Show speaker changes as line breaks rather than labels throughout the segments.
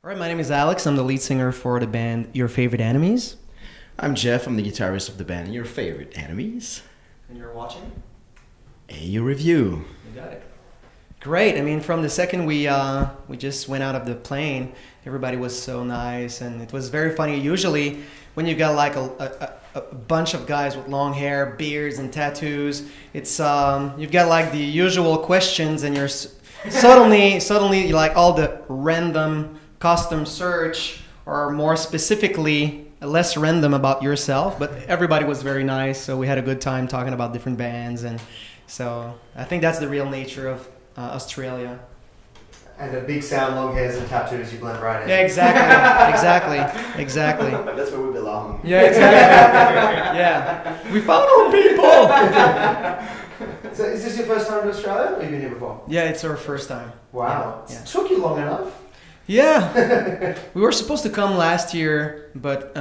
All right, my name is Alex. I'm the lead singer for the band Your Favorite Enemies.
I'm Jeff. I'm the guitarist of the band Your Favorite Enemies.
And you're watching?
A review.
You got it. Great. I mean, from the second we just went out of the plane, everybody was so nice, and it was very funny. Usually, when you got like a bunch of guys with long hair, beards, and tattoos, it's you've got like the usual questions, and you're suddenly like all the random custom search, or more specifically less random about yourself. But everybody was very nice, so we had a good time talking about different bands, and so I think that's the real nature of Australia.
And the big sound, long hairs and tattoos, you blend right in.
Yeah, exactly.
That's where we belong.
Yeah, exactly. Yeah, we found our people.
So is this your first time to Australia, or have you been here before?
Yeah, it's our first time.
Wow.
Yeah.
It took you long enough.
Yeah, we were supposed to come last year, but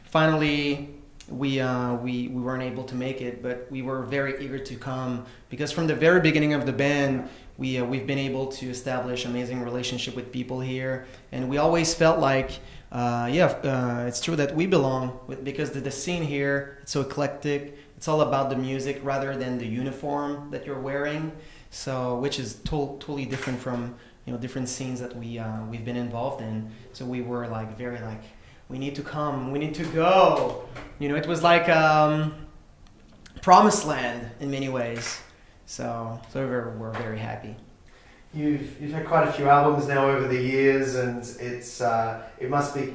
finally we weren't able to make it. But we were very eager to come because from the very beginning of the band, we've been able to establish amazing relationship with people here, and we always felt like it's true that we belong because the scene here, it's so eclectic. It's all about the music rather than the uniform that you're wearing. So which is totally different from different scenes that we've been involved in. So we were like very like, we need to come, we need to go. It was like promised land in many ways. So we're very happy.
You've had quite a few albums now over the years, and it must be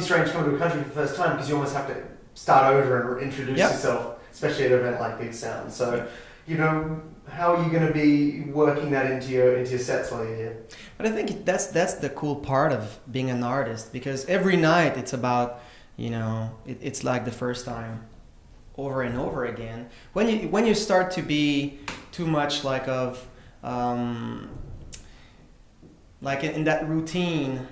strange coming to a country for the first time because you almost have to start over and introduce yourself, especially at an event like Big Sound. So, how are you going to be working that into your sets while you're here?
But I think that's the cool part of being an artist, because every night it's about it's like the first time over and over again. When you start to be too much like in that routine,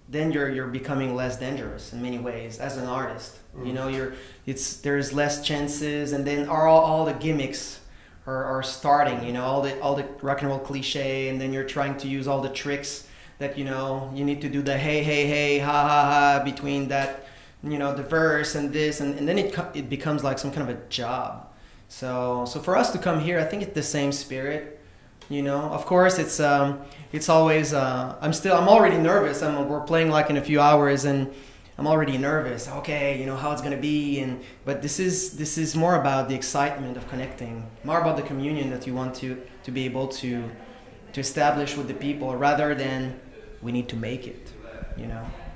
then you're becoming less dangerous in many ways as an artist. There's less chances, and then all the gimmicks are starting. All the rock and roll cliche, and then you're trying to use all the tricks that you need to do the hey ha ha ha between that the verse and this, and then it becomes like some kind of a job. So for us to come here, I think it's the same spirit. Of course it's always I'm already nervous. We're playing like in a few hours, and I'm already nervous. Okay, how it's gonna be, but this is more about the excitement of connecting, more about the communion that you want to be able to establish with the people, rather than we need to make it.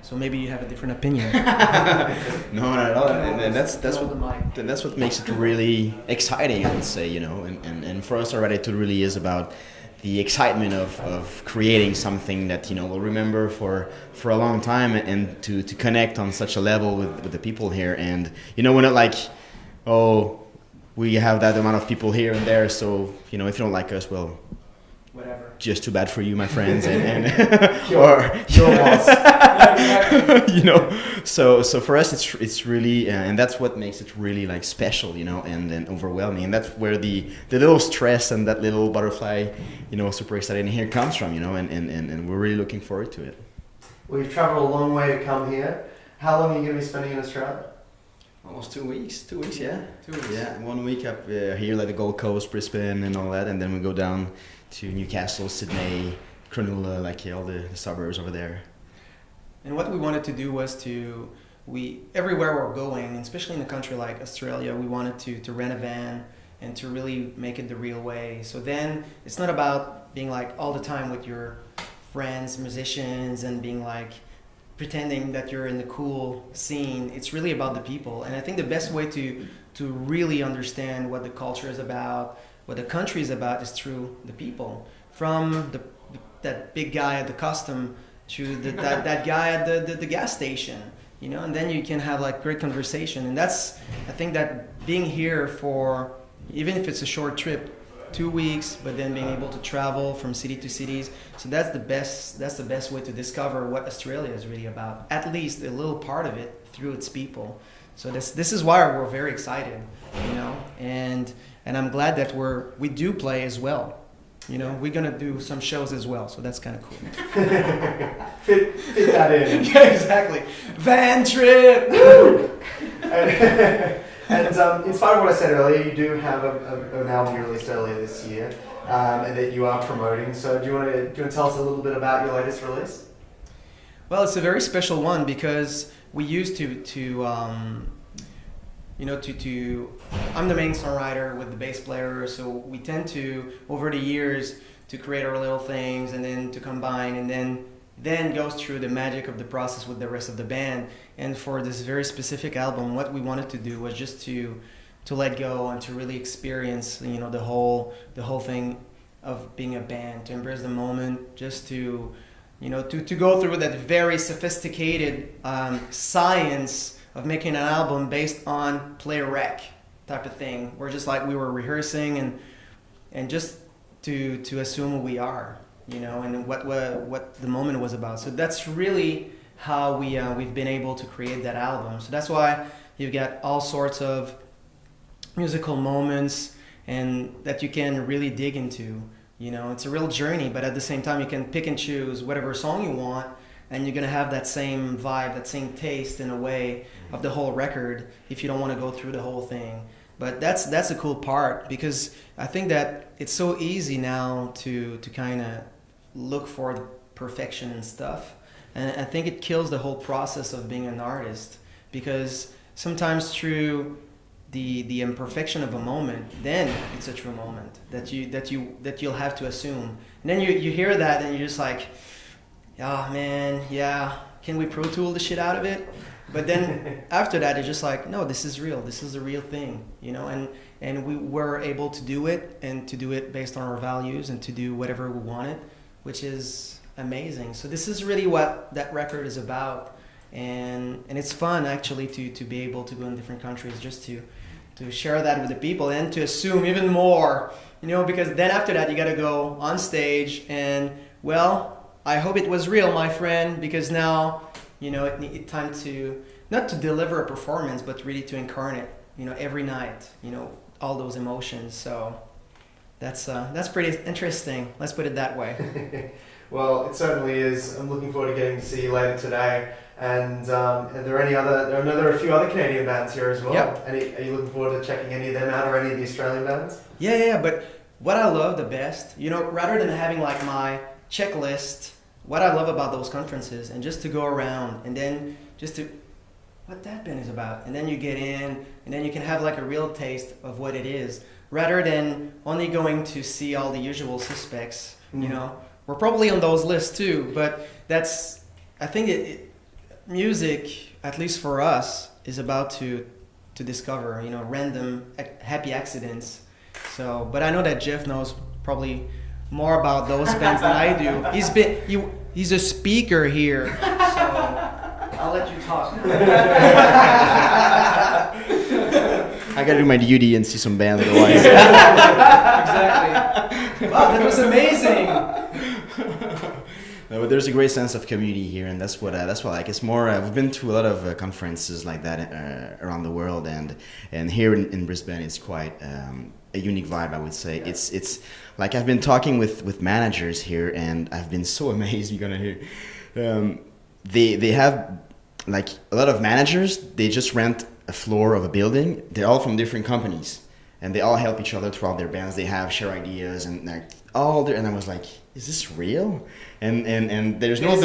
So maybe you have a different opinion.
No, not at all. And that's what makes it really exciting, I would say. And for us already, it really is about the excitement of creating something that we'll remember for a long time, and to connect on such a level with the people here. And we're not like, we have that amount of people here and there, so if you don't like us, well,
whatever,
just too bad for you, my friends, and
your boss.
So for us it's really and that's what makes it really like special, and overwhelming, and that's where the little stress and that little butterfly, super exciting here comes from, and we're really looking forward to it.
Well, you've traveled a long way to come here. How long are you going to be spending in Australia?
Almost 2 weeks. 2 weeks, yeah.
2 weeks.
Yeah, 1 week up here, like the Gold Coast, Brisbane, and all that, and then we go down to Newcastle, Sydney, Cronulla, like all the suburbs over there.
And what we wanted to do was everywhere we're going, especially in a country like Australia, we wanted to rent a van and to really make it the real way. So then it's not about being like all the time with your friends, musicians, and being like pretending that you're in the cool scene. It's really about the people. And I think the best way to really understand what the culture is about, what the country is about, is through the people. From that big guy at the custom to that guy at the gas station, and then you can have like great conversation. And I think that being here for, even if it's a short trip, 2 weeks, but then being able to travel from city to cities, so that's the best way to discover what Australia is really about, at least a little part of it through its people. So this is why we're very excited, and I'm glad that we do play as well. You know, we're gonna do some shows as well, so that's kind of cool.
fit that in.
Yeah, exactly. Van trip. Woo!
And in spite of what I said earlier, you do have an album you released earlier this year, and that you are promoting. So do you want to tell us a little bit about your latest release?
Well, it's a very special one because we used to I'm the main songwriter with the bass player, so we tend to, over the years, to create our little things and then to combine and then goes through the magic of the process with the rest of the band. And for this very specific album, what we wanted to do was just to let go and to really experience, you know, the whole thing of being a band, to embrace the moment, just to, you know, to go through that very sophisticated science of making an album based on play rec type of thing. We're just like, we were rehearsing and just to assume who we are, you know, and what the moment was about. So that's really how we've been able to create that album. So that's why you've got all sorts of musical moments and that you can really dig into. You know, it's a real journey, but at the same time you can pick and choose whatever song you want, and you're gonna have that same vibe, that same taste in a way of the whole record if you don't want to go through the whole thing. But that's the cool part, because I think that it's so easy now to kind of look for the perfection and stuff, and I think it kills the whole process of being an artist, because sometimes through the imperfection of a moment, then it's a true moment that you'll have to assume. And then you hear that and you're just like, oh man, yeah, can we Pro Tool the shit out of it? But then after that, it's just like, no, this is real. This is the real thing, you know. And we were able to do it, and to do it based on our values, and to do whatever we wanted, which is amazing. So this is really what that record is about, and it's fun actually to be able to go in different countries just to share that with the people and to assume even more, you know, because then after that you got to go on stage and, well, I hope it was real, my friend, because now, you know, it's time to, not to deliver a performance, but really to incarnate, you know, every night, you know, all those emotions. So that's pretty interesting. Let's put it that way.
Well, it certainly is. I'm looking forward to getting to see you later today. And are there any other? I know there are a few other Canadian bands here as well. Yep. Are you looking forward to checking any of them out, or any of the Australian bands?
Yeah. But what I love the best, you know, rather than having like my checklist, what I love about those conferences, and just to go around and then just to what that band is about, and then you get in, and then you can have like a real taste of what it is, rather than only going to see all the usual suspects. You know, we're probably on those lists too, but that's, I think music, at least for us, is about to discover, you know, random happy accidents. So, but I know that Jeff knows probably more about those bands than I do. He's a speaker here, so I'll let you talk now.
I gotta do my duty and see some bands otherwise.
Exactly. Wow, that was amazing.
No, but there's a great sense of community here, and that's what I like. It's more. We've been to a lot of conferences like that around the world, and here in Brisbane, it's quite a unique vibe, I would say. Yeah. It's like, I've been talking with managers here, and I've been so amazed. You're gonna hear. They have, like, a lot of managers. They just rent a floor of a building. They're all from different companies, and they all help each other throughout their bands. They share ideas, and like all there. And I was like, is this real? And there's
not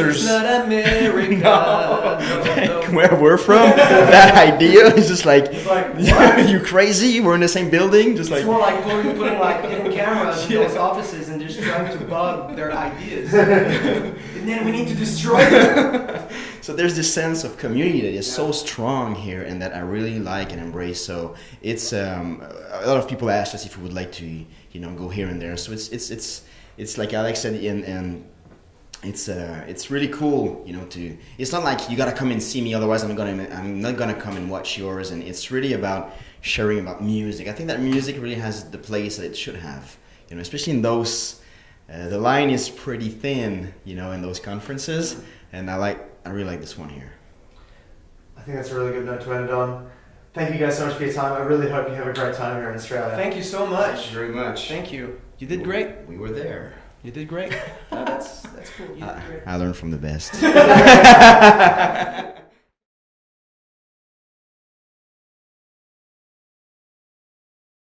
America.
No. Where we're from, that idea is just like, what? You crazy? We're in the same building, just
it's more like putting like hidden cameras in those offices and just trying to bug their ideas, and then we need to destroy them.
So there's this sense of community that is so strong here, and that I really like and embrace. So it's a lot of people asked us if we would like to, you know, go here and there. So it's like Alex said, and it's really cool, you know. It's not like you gotta come and see me, otherwise I'm not gonna come and watch yours. And it's really about sharing about music. I think that music really has the place that it should have, you know, especially in those. The line is pretty thin, you know, in those conferences, and I really like this one here.
I think that's a really good note to end it on. Thank you guys so much for your time. I really hope you have a great time here in Australia.
Thank you so much.
Thank you very much.
Thank you. You did great.
We were there.
You did great.
No, that's cool. You did great.
I learned from the best.